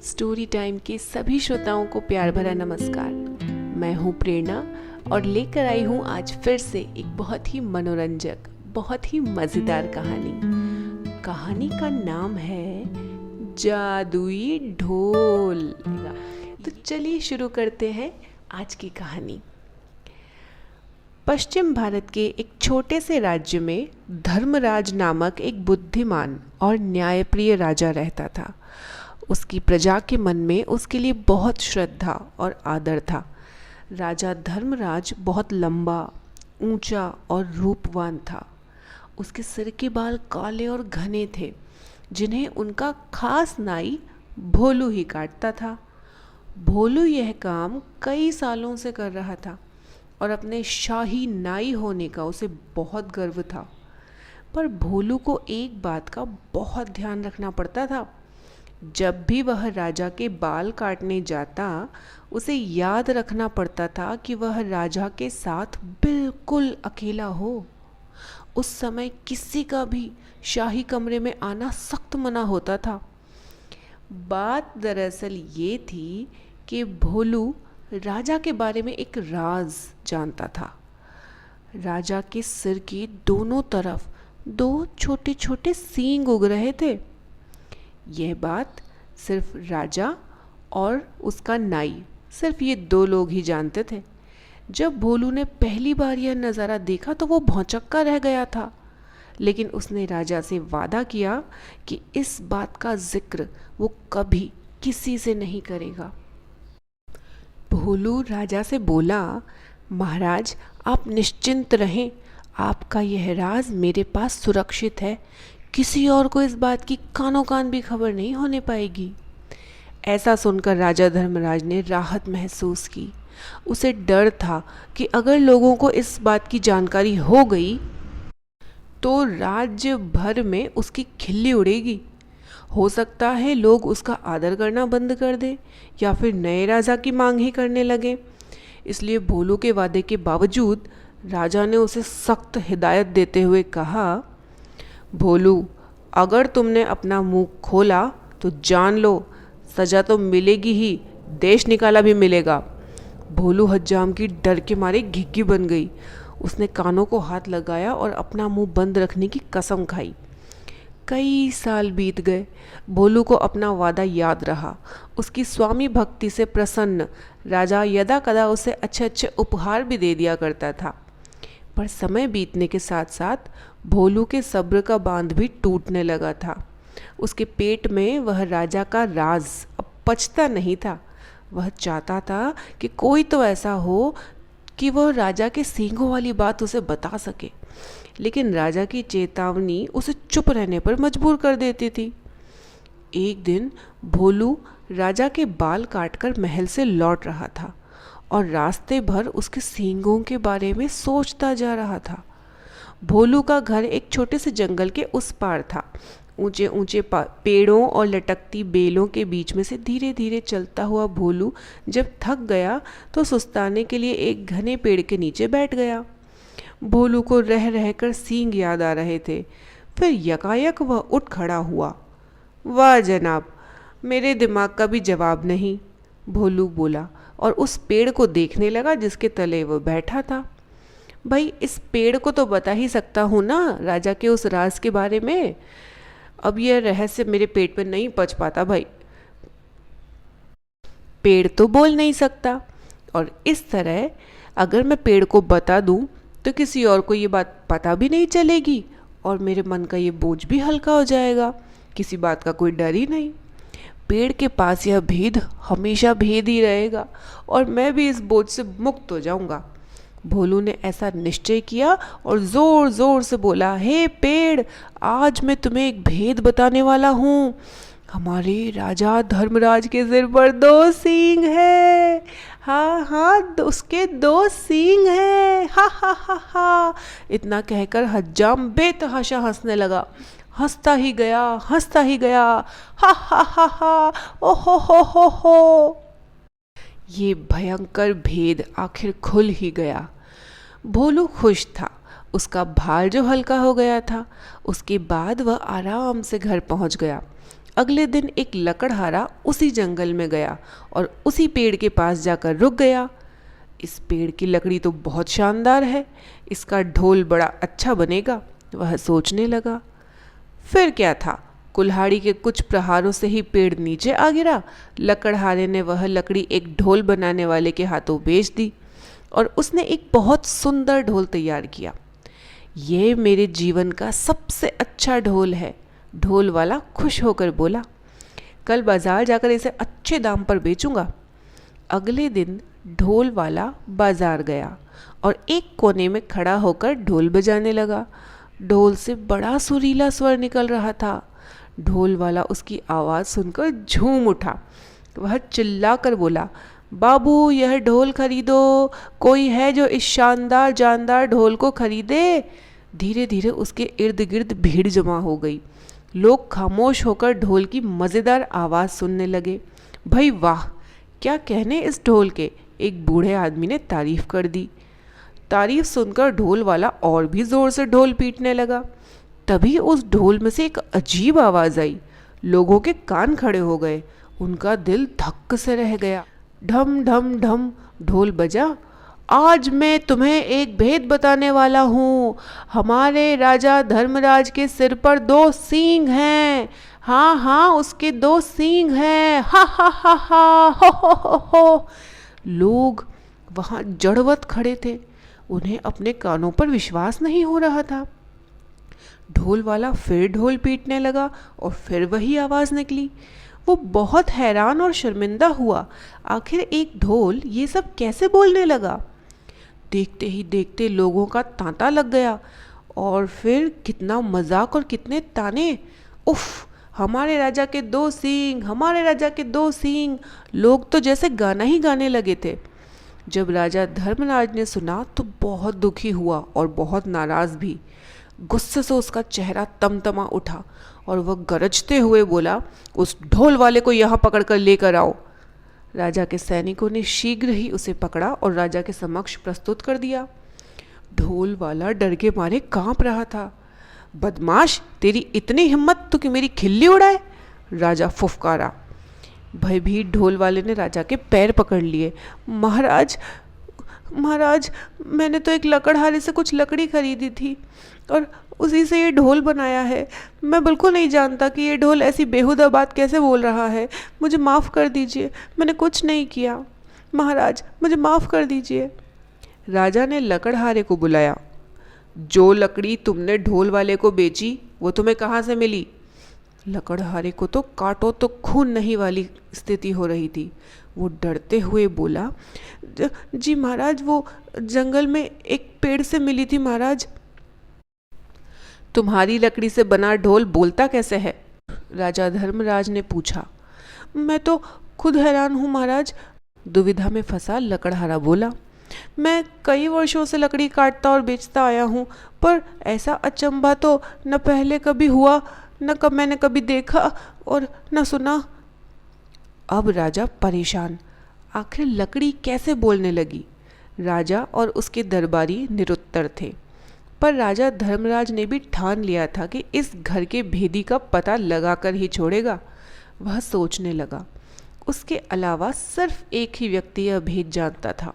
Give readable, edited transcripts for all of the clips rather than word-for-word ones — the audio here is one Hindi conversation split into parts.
स्टोरी टाइम के सभी श्रोताओं को प्यार भरा नमस्कार। मैं हूँ प्रेरणा और लेकर आई हूँ आज फिर से एक बहुत ही मनोरंजक, बहुत ही मज़ेदार कहानी का नाम है जादुई ढोल। तो चलिए शुरू करते हैं आज की कहानी। पश्चिम भारत के एक छोटे से राज्य में धर्मराज नामक एक बुद्धिमान और न्यायप्रिय राजा रहता था। उसकी प्रजा के मन में उसके लिए बहुत श्रद्धा और आदर था। राजा धर्मराज बहुत लंबा, ऊंचा और रूपवान था। उसके सिर के बाल काले और घने थे, जिन्हें उनका खास नाई भोलू ही काटता था। भोलू यह काम कई सालों से कर रहा था और अपने शाही नाई होने का उसे बहुत गर्व था। पर भोलू को एक बात का बहुत ध्यान रखना पड़ता था। जब भी वह राजा के बाल काटने जाता, उसे याद रखना पड़ता था कि वह राजा के साथ बिल्कुल अकेला हो। उस समय किसी का भी शाही कमरे में आना सख्त मना होता था। बात दरअसल ये थी कि भोलू राजा के बारे में एक राज जानता था। राजा के सिर के दोनों तरफ दो छोटे छोटे सींग उग रहे थे। यह बात सिर्फ राजा और उसका नाई, सिर्फ ये दो लोग ही जानते थे। जब भोलू ने पहली बार यह नज़ारा देखा तो वो भौंचक्का रह गया था, लेकिन उसने राजा से वादा किया कि इस बात का जिक्र वो कभी किसी से नहीं करेगा। भोलू राजा से बोला, महाराज आप निश्चिंत रहें, आपका यह राज मेरे पास सुरक्षित है। किसी और को इस बात की कानों कान भी खबर नहीं होने पाएगी। ऐसा सुनकर राजा धर्मराज ने राहत महसूस की। उसे डर था कि अगर लोगों को इस बात की जानकारी हो गई तो राज्य भर में उसकी खिल्ली उड़ेगी। हो सकता है लोग उसका आदर करना बंद कर दें या फिर नए राजा की मांग ही करने लगे। इसलिए भोलू के वादे के बावजूद राजा ने उसे सख्त हिदायत देते हुए कहा, भोलू अगर तुमने अपना मुंह खोला तो जान लो सजा तो मिलेगी ही, देश निकाला भी मिलेगा। भोलू हज्जाम की डर के मारे घिग्गी बन गई। उसने कानों को हाथ लगाया और अपना मुंह बंद रखने की कसम खाई। कई साल बीत गए। भोलू को अपना वादा याद रहा। उसकी स्वामी भक्ति से प्रसन्न राजा यदा कदा उसे अच्छे अच्छे उपहार भी दे दिया करता था। पर समय बीतने के साथ साथ भोलू के सब्र का बांध भी टूटने लगा था। उसके पेट में वह राजा का राज अब पचता नहीं था। वह चाहता था कि कोई तो ऐसा हो कि वह राजा के सींगों वाली बात उसे बता सके, लेकिन राजा की चेतावनी उसे चुप रहने पर मजबूर कर देती थी। एक दिन भोलू राजा के बाल काटकर महल से लौट रहा था और रास्ते भर उसके सींगों के बारे में सोचता जा रहा था। भोलू का घर एक छोटे से जंगल के उस पार था। ऊंचे ऊंचे पेड़ों और लटकती बेलों के बीच में से धीरे धीरे चलता हुआ भोलू जब थक गया तो सुस्ताने के लिए एक घने पेड़ के नीचे बैठ गया। भोलू को रह रहकर सींग याद आ रहे थे। फिर यकायक वह उठ खड़ा हुआ। वाह जनाब, मेरे दिमाग का भी जवाब नहीं, भोलू बोला और उस पेड़ को देखने लगा जिसके तले वह बैठा था। भाई इस पेड़ को तो बता ही सकता हूँ ना राजा के उस राज के बारे में। अब यह रहस्य मेरे पेट में नहीं पच पाता भाई। पेड़ तो बोल नहीं सकता और इस तरह अगर मैं पेड़ को बता दूं तो किसी और को ये बात पता भी नहीं चलेगी और मेरे मन का ये बोझ भी हल्का हो जाएगा। किसी बात का कोई डर ही नहीं। पेड़ के पास यह भेद हमेशा भेद ही रहेगा और मैं भी इस बोझ से मुक्त हो जाऊंगा। भोलू ने ऐसा निश्चय किया और जोर जोर से बोला, हे पेड़, आज मैं तुम्हें एक भेद बताने वाला हूँ। हमारे राजा धर्मराज के सिर पर दो सींग है। हाँ हाँ, उसके दो सींग हैं। हा हा हा हा। इतना कहकर हज्जाम बेतहाशा हंसने लगा। हंसता ही गया, हंसता ही गया। हा हा हा हा। ओहो हो। ये भयंकर भेद आखिर खुल ही गया। भोलू खुश था। उसका भार जो हल्का हो गया था। उसके बाद वह आराम से घर पहुंच गया। अगले दिन एक लकड़हारा उसी जंगल में गया और उसी पेड़ के पास जाकर रुक गया। इस पेड़ की लकड़ी तो बहुत शानदार है, इसका ढोल बड़ा अच्छा बनेगा, वह सोचने लगा। फिर क्या था, कुल्हाड़ी के कुछ प्रहारों से ही पेड़ नीचे आ गिरा। लकड़हारे ने वह लकड़ी एक ढोल बनाने वाले के हाथों बेच दी और उसने एक बहुत सुंदर ढोल तैयार किया। ये मेरे जीवन का सबसे अच्छा ढोल है, ढोल वाला खुश होकर बोला। कल बाजार जाकर इसे अच्छे दाम पर बेचूंगा। अगले दिन ढोल वाला बाजार गया और एक कोने में खड़ा होकर ढोल बजाने लगा। ढोल से बड़ा सुरीला स्वर निकल रहा था। ढोल वाला उसकी आवाज़ सुनकर झूम उठा। वह चिल्ला कर बोला, बाबू यह ढोल खरीदो, कोई है जो इस शानदार जानदार ढोल को खरीदे। धीरे धीरे उसके इर्द गिर्द भीड़ जमा हो गई। लोग खामोश होकर ढोल की मज़ेदार आवाज़ सुनने लगे। भाई वाह, क्या कहने इस ढोल के, एक बूढ़े आदमी ने तारीफ कर दी। तारीफ सुनकर ढोल वाला और भी ज़ोर से ढोल पीटने लगा। तभी उस ढोल में से एक अजीब आवाज़ आई। लोगों के कान खड़े हो गए, उनका दिल धक्क से रह गया। ढम ढम ढम ढोल बजा। आज मैं तुम्हें एक भेद बताने वाला हूँ। हमारे राजा धर्मराज के सिर पर 2 सींग हैं। हाँ हाँ, उसके 2 सींग हैं। हा हा हा हा, हो। लोग वहाँ जड़वत खड़े थे, उन्हें अपने कानों पर विश्वास नहीं हो रहा था। ढोल वाला फिर ढोल पीटने लगा और फिर वही आवाज़ निकली। वो बहुत हैरान और शर्मिंदा हुआ। आखिर एक ढोल ये सब कैसे बोलने लगा? देखते ही देखते लोगों का तांता लग गया। और फिर कितना मजाक और कितने ताने। उफ, हमारे राजा के 2 सींग, हमारे राजा के 2 सींग। लोग तो जैसे गाना ही गाने लगे थे। जब राजा धर्मराज ने सुना तो बहुत दुखी हुआ और बहुत नाराज़ भी। गुस्से से उसका चेहरा तमतमा उठा और वह गरजते हुए बोला, उस ढोल वाले को यहाँ पकड़कर लेकर आओ। राजा के सैनिकों ने शीघ्र ही उसे पकड़ा और राजा के समक्ष प्रस्तुत कर दिया। ढोल वाला डर के मारे कांप रहा था। बदमाश, तेरी इतनी हिम्मत तो कि मेरी खिल्ली उड़ाए, राजा फुफकारा। भयभीत ढोल वाले ने राजा के पैर पकड़ लिए। महाराज, मैंने तो एक लकड़हारे से कुछ लकड़ी खरीदी थी और उसी से ये ढोल बनाया है। मैं बिल्कुल नहीं जानता कि ये ढोल ऐसी बेहुदा बात कैसे बोल रहा है। मुझे माफ़ कर दीजिए, मैंने कुछ नहीं किया। महाराज, मुझे माफ़ कर दीजिए। राजा ने लकड़हारे को बुलाया। जो लकड़ी तुमने ढोल वाले को बेची वो तुम्हें कहाँ से मिली? लकड़हारे को तो काटो तो खून नहीं वाली स्थिति हो रही थी। वो डरते हुए बोला, जी महाराज, वो जंगल में एक पेड़ से मिली थी महाराज। तुम्हारी लकड़ी से बना ढोल बोलता कैसे है? राजा धर्मराज ने पूछा। मैं तो खुद हैरान हूँ महाराज, दुविधा में फंसा लकड़हारा बोला। मैं कई वर्षों से लकड़ी काटता और बेचता आया हूँ, पर ऐसा अचंभा तो न पहले कभी हुआ, न कब मैंने कभी देखा और न सुना। अब राजा परेशान, आखिर लकड़ी कैसे बोलने लगी? राजा और उसके दरबारी निरुत्तर थे, पर राजा धर्मराज ने भी ठान लिया था कि इस घर के भेदी का पता लगाकर ही छोड़ेगा। वह सोचने लगा, उसके अलावा सिर्फ एक ही व्यक्ति यह भेद जानता था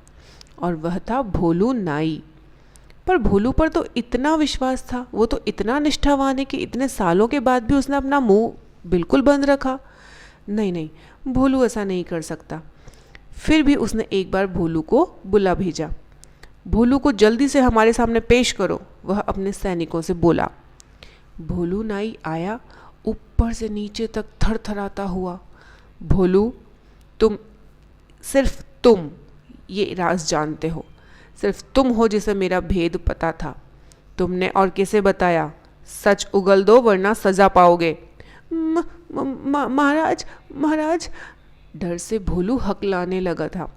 और वह था भोलू नाई। पर भोलू पर तो इतना विश्वास था, वो तो इतना निष्ठावान है कि इतने सालों के बाद भी उसने अपना मुंह बिल्कुल बंद रखा। नहीं, भोलू ऐसा नहीं कर सकता। फिर भी उसने एक बार भोलू को बुला भेजा। भोलू को जल्दी से हमारे सामने पेश करो, वह अपने सैनिकों से बोला। भोलू नाई आया, ऊपर से नीचे तक थरथराता हुआ। भोलू, सिर्फ तुम ये राज जानते हो, सिर्फ तुम हो जिसे मेरा भेद पता था। तुमने और किसे बताया? सच उगल दो वरना सजा पाओगे। महाराज, डर से भोलू हकलाने लगा था।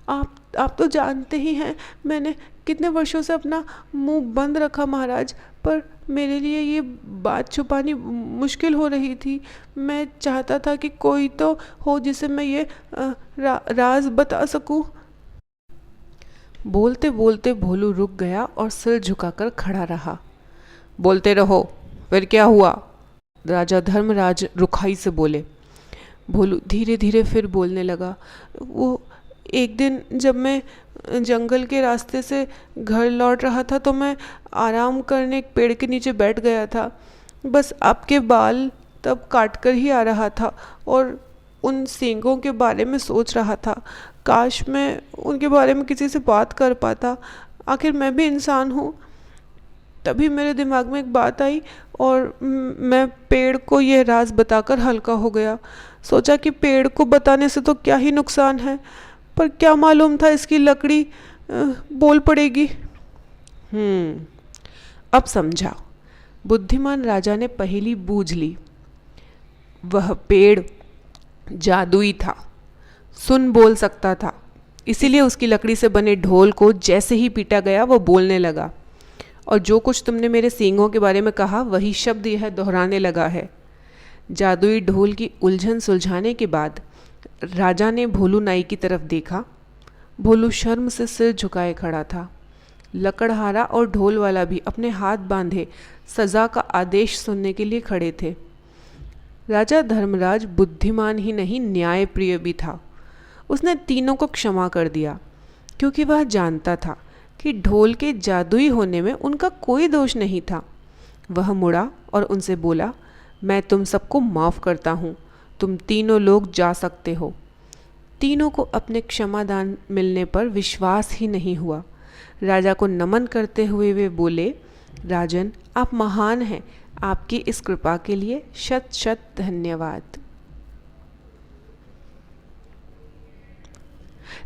आप तो जानते ही हैं, मैंने कितने वर्षों से अपना मुंह बंद रखा महाराज, पर मेरे लिए ये बात छुपानी मुश्किल हो रही थी। मैं चाहता था कि कोई तो हो जिसे मैं ये राज बता सकूं। बोलते बोलते भोलू रुक गया और सिर झुकाकर खड़ा रहा। बोलते रहो, फिर क्या हुआ? राजा धर्मराज रुखाई से बोले। भोलू धीरे धीरे फिर बोलने लगा। वो एक दिन जब मैं जंगल के रास्ते से घर लौट रहा था तो मैं आराम करने एक पेड़ के नीचे बैठ गया था। बस आपके बाल तब काट कर ही आ रहा था और उन सींगों के बारे में सोच रहा था। काश मैं उनके बारे में किसी से बात कर पाता, आखिर मैं भी इंसान हूँ। तभी मेरे दिमाग में एक बात आई और मैं पेड़ को यह राज बताकर हल्का हो गया। सोचा कि पेड़ को बताने से तो क्या ही नुकसान है, पर क्या मालूम था इसकी लकड़ी बोल पड़ेगी। अब समझा। बुद्धिमान राजा ने पहेली बूझ ली। वह पेड़ जादुई था, सुन बोल सकता था, इसीलिए उसकी लकड़ी से बने ढोल को जैसे ही पीटा गया वो बोलने लगा। और जो कुछ तुमने मेरे सींगों के बारे में कहा वही शब्द यह दोहराने लगा है। जादुई ढोल की उलझन सुलझाने के बाद राजा ने भोलू नाई की तरफ देखा। भोलू शर्म से सिर झुकाए खड़ा था। लकड़हारा और ढोल वाला भी अपने हाथ बांधे सज़ा का आदेश सुनने के लिए खड़े थे। राजा धर्मराज बुद्धिमान ही नहीं न्यायप्रिय भी था। उसने तीनों को क्षमा कर दिया क्योंकि वह जानता था कि ढोल के जादुई होने में उनका कोई दोष नहीं था। वह मुड़ा और उनसे बोला, मैं तुम सबको माफ़ करता हूँ, तुम तीनों लोग जा सकते हो। तीनों को अपने क्षमादान मिलने पर विश्वास ही नहीं हुआ। राजा को नमन करते हुए वे बोले, राजन आप महान हैं, आपकी इस कृपा के लिए शत शत धन्यवाद।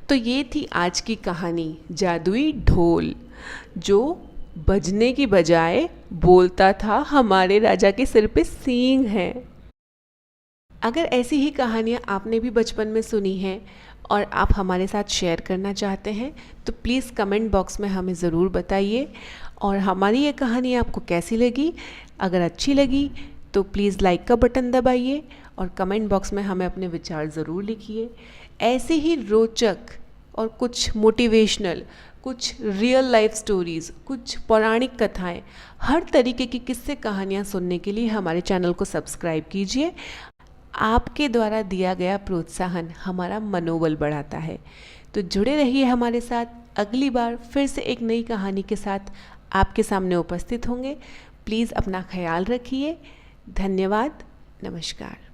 तो ये थी आज की कहानी जादुई ढोल, जो बजने की बजाय बोलता था हमारे राजा के सिर पे सींग हैं। अगर ऐसी ही कहानियाँ आपने भी बचपन में सुनी हैं और आप हमारे साथ शेयर करना चाहते हैं तो प्लीज़ कमेंट बॉक्स में हमें ज़रूर बताइए। और हमारी ये कहानी आपको कैसी लगी? अगर अच्छी लगी तो प्लीज़ लाइक का बटन दबाइए और कमेंट बॉक्स में हमें अपने विचार ज़रूर लिखिए। ऐसे ही रोचक और कुछ मोटिवेशनल, कुछ रियल लाइफ स्टोरीज़, कुछ पौराणिक कथाएं, हर तरीके की किस्से कहानियाँ सुनने के लिए हमारे चैनल को सब्सक्राइब कीजिए। आपके द्वारा दिया गया प्रोत्साहन हमारा मनोबल बढ़ाता है। तो जुड़े रहिए हमारे साथ। अगली बार फिर से एक नई कहानी के साथ आपके सामने उपस्थित होंगे। प्लीज़ अपना ख्याल रखिए। धन्यवाद। नमस्कार।